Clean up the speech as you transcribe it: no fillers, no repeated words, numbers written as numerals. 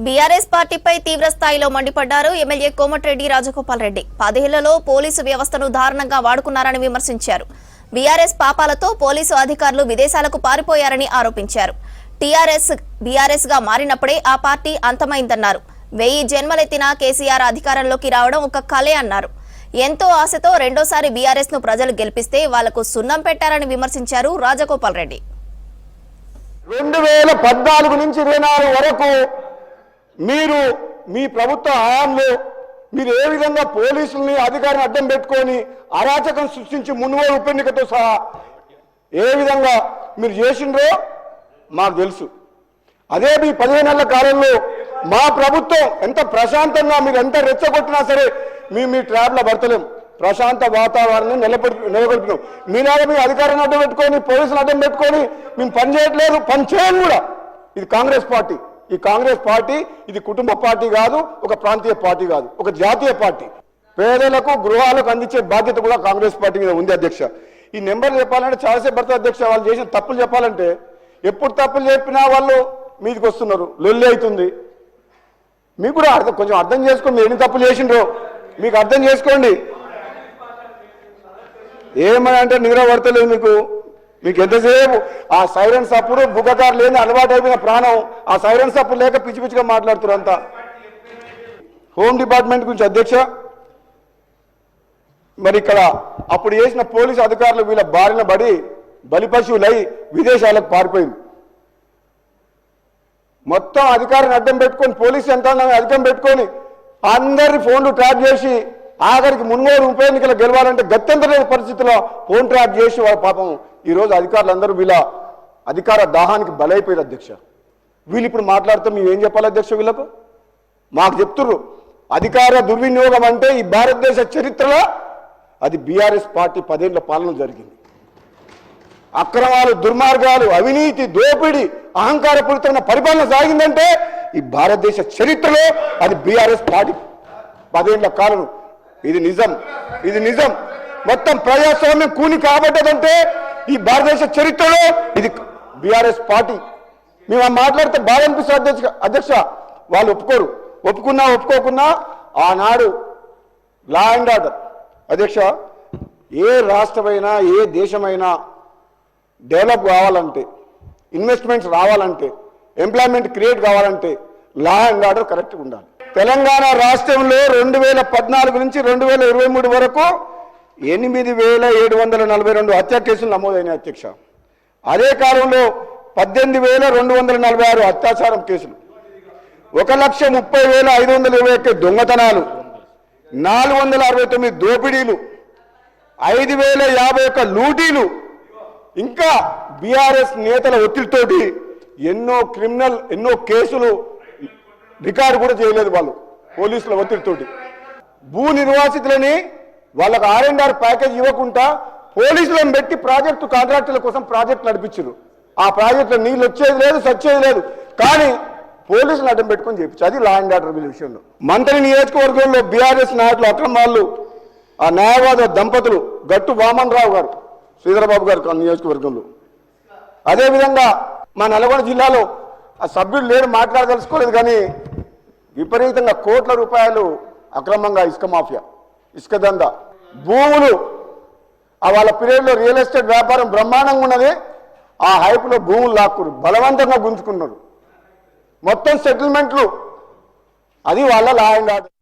BRS పార్టీపై తీవ్ర స్థాయిలో మండిపడ్డారు ఎమ్మెల్యే కోమటిరెడ్డి రాజగోపాల్ రెడ్డి. 10 ఏళ్లలో పోలీసు వ్యవస్థను దారుణంగా వాడుకున్నారని విమర్శించారు. బీఆర్ఎస్ పాపాలతో పోలీసు అధికారులు విదేశాలకు పారిపోయారని ఆరోపించారు. బీఆర్ఎస్ గా మారినప్పుడే ఆ పార్టీ అంతమైందన్నారు. 1000 జన్మలెత్తిన కేసీఆర్ అధికారంలోకి రావడం ఒక కలే అన్నారు. ఎంతో ఆశతో రెండోసారి బీఆర్ఎస్ ను ప్రజలు గెలిపిస్తే వాళ్లకు సున్నం పెట్టారని విమర్శించారు రాజగోపాల్ రెడ్డి. 2014 నుంచి 24 వరకు మీరు మీ ప్రభుత్వ హయాంలో మీరు ఏ విధంగా పోలీసుల్ని అధికారిని అడ్డం పెట్టుకొని అరాచకం సృష్టించి మున్గోలు ఉప ఎన్నికతో సహా ఏ విధంగా మీరు చేసిండ్రో మాకు తెలుసు. అదే మీ 15 నెలల కాలంలో మా ప్రభుత్వం ఎంత ప్రశాంతంగా మీరు ఎంత రెచ్చగొట్టినా సరే మీ ట్రాప్లో పడతలేం. ప్రశాంత వాతావరణాన్ని నెలకొల్పినాం. మీలాగా మీ అధికారాన్ని అడ్డం పెట్టుకొని పోలీసులు అడ్డం పెట్టుకొని మేము పని చేయట్లేదు, పని చేయం కూడా. ఇది కాంగ్రెస్ పార్టీ. ఈ కాంగ్రెస్ పార్టీ ఇది కుటుంబ పార్టీ కాదు, ఒక ప్రాంతీయ పార్టీ కాదు, ఒక జాతీయ పార్టీ. పేదలకు గృహాలకు అందించే బాధ్యత కూడా కాంగ్రెస్ పార్టీ మీద ఉంది అధ్యక్ష. ఈ నెంబర్ చెప్పాలంటే చాలాసేపు పడుతుంది అధ్యక్ష. వాళ్ళు చేసిన తప్పులు చెప్పాలంటే ఎప్పుడు తప్పులు చెప్పినా వాళ్ళు మీదికి వస్తున్నారు, లొల్లి అవుతుంది. మీకు కూడా కొంచెం అర్థం చేసుకోండి, ఎన్ని తప్పులు చేసిండ్రో మీకు అర్థం చేసుకోండి. ఏమని అంటే నిద్ర పడతలేదు మీకు ఎంతసేపు ఆ సైలెన్స్ అప్పుడు బుగ్గకారు లేని అలవాటు అయిపోయిన ప్రాణం ఆ సైలెన్స్ అప్పుడు లేక పిచ్చి పిచ్చిగా మాట్లాడుతున్నారు అంతా. హోమ్ డిపార్ట్మెంట్ గురించి అధ్యక్ష, మరి ఇక్కడ అప్పుడు చేసిన పోలీసు అధికారులు వీళ్ళ బారిన పడి బలిపశువులై విదేశాలకు పారిపోయింది. మొత్తం అధికారిని అడ్డం పెట్టుకొని పోలీసు యంత్రాంగాన్ని అడ్డం పెట్టుకొని అందరి ఫోన్లు ట్రాప్ చేసి ఆఖరికి మున్గోలు ఉప ఎన్నికలు గెలవాలంటే గత్యంతరమైన పరిస్థితిలో ఫోన్ ట్రాప్ చేసి వాళ్ళ పాపం ఈరోజు అధికారులందరూ వీళ్ళ అధికార దాహానికి బలైపోయారు అధ్యక్ష. వీళ్ళు ఇప్పుడు మాట్లాడితే మేము ఏం చెప్పాలి అధ్యక్ష? వీళ్ళకు మాకు చెప్తుర్రు అధికార దుర్వినియోగం అంటే ఈ భారతదేశ చరిత్రలో అది బీఆర్ఎస్ పార్టీ 10 ఏళ్ల పాలన జరిగింది. అక్రమాలు, దుర్మార్గాలు, అవినీతి, దోపిడీ, అహంకారపూరితమైన పరిపాలన సాగిందంటే ఈ భారతదేశ చరిత్రలో అది బీఆర్ఎస్ పార్టీ 10 ఏళ్ల కాలం. ఇది నిజం. మొత్తం ప్రజాస్వామ్యం కూని కాబట్టదంటే ఈ భారతదేశ చరిత్రలో ఇది బీఆర్ఎస్ పార్టీ. మేము మాట్లాడితే బాధ అనిపిస్తుంది అధ్యక్ష. వాళ్ళు ఒప్పుకోకున్నా ఆనాడు లా అండ్ ఆర్డర్ అధ్యక్ష, ఏ రాష్ట్రమైనా ఏ దేశమైనా డెవలప్ కావాలంటే, ఇన్వెస్ట్మెంట్స్ రావాలంటే, ఎంప్లాయ్మెంట్ క్రియేట్ కావాలంటే లా అండ్ ఆర్డర్ కరెక్ట్గా ఉండాలి. తెలంగాణ రాష్ట్రంలో 2014 నుంచి 2023 వరకు 8742 హత్య కేసులు నమోదైన అధ్యక్ష. అదే కాలంలో 18,246 అత్యాచారం కేసులు, 1,30,521 దొంగతనాలు, 469 దోపిడీలు, 5,051 లూటీలు, ఇంకా బీఆర్ఎస్ నేతల ఒత్తిడితోటి ఎన్నో కేసులు రికార్డు కూడా చేయలేదు వాళ్ళు పోలీసుల ఒత్తిడితోటి. భూ నిర్వాసితులని వాళ్ళకు R&R ప్యాకేజ్ ఇవ్వకుండా పోలీసులను పెట్టి ప్రాజెక్టు కాంట్రాక్టుల కోసం ప్రాజెక్టు నడిపించారు. ఆ ప్రాజెక్టులో నీళ్ళు వచ్చేది లేదు, సచ్చేది లేదు, కానీ పోలీసులు అడ్డం పెట్టుకొని చేయించారు. అది లా అండ్ ఆర్డర్ విషయంలో. మంత్రి నియోజకవర్గంలో బీఆర్ఎస్ నాయకులు అక్రమాలు, ఆ న్యాయవాద దంపతులు గట్టు వామన్ రావు గారు, శ్రీధరబాబు గారు నియోజకవర్గంలో. అదేవిధంగా మా నల్గొండ జిల్లాలో ఆ సభ్యులు లేరు, మాట్లాడదలుచుకోలేదు, కానీ విపరీతంగా కోట్ల రూపాయలు అక్రమంగా ఇసుక మాఫియా, ఇసుక దందా, భూములు, వాళ్ళ పీరియడ్లో రియల్ ఎస్టేట్ వ్యాపారం బ్రహ్మాండంగా ఉన్నది. ఆ హైప్లో భూములు లాక్కురు, బలవంతంగా గుంజుకున్నారు, మొత్తం సెటిల్మెంట్లు. అది వాళ్ళ లా అండ్ ఆర్డర్.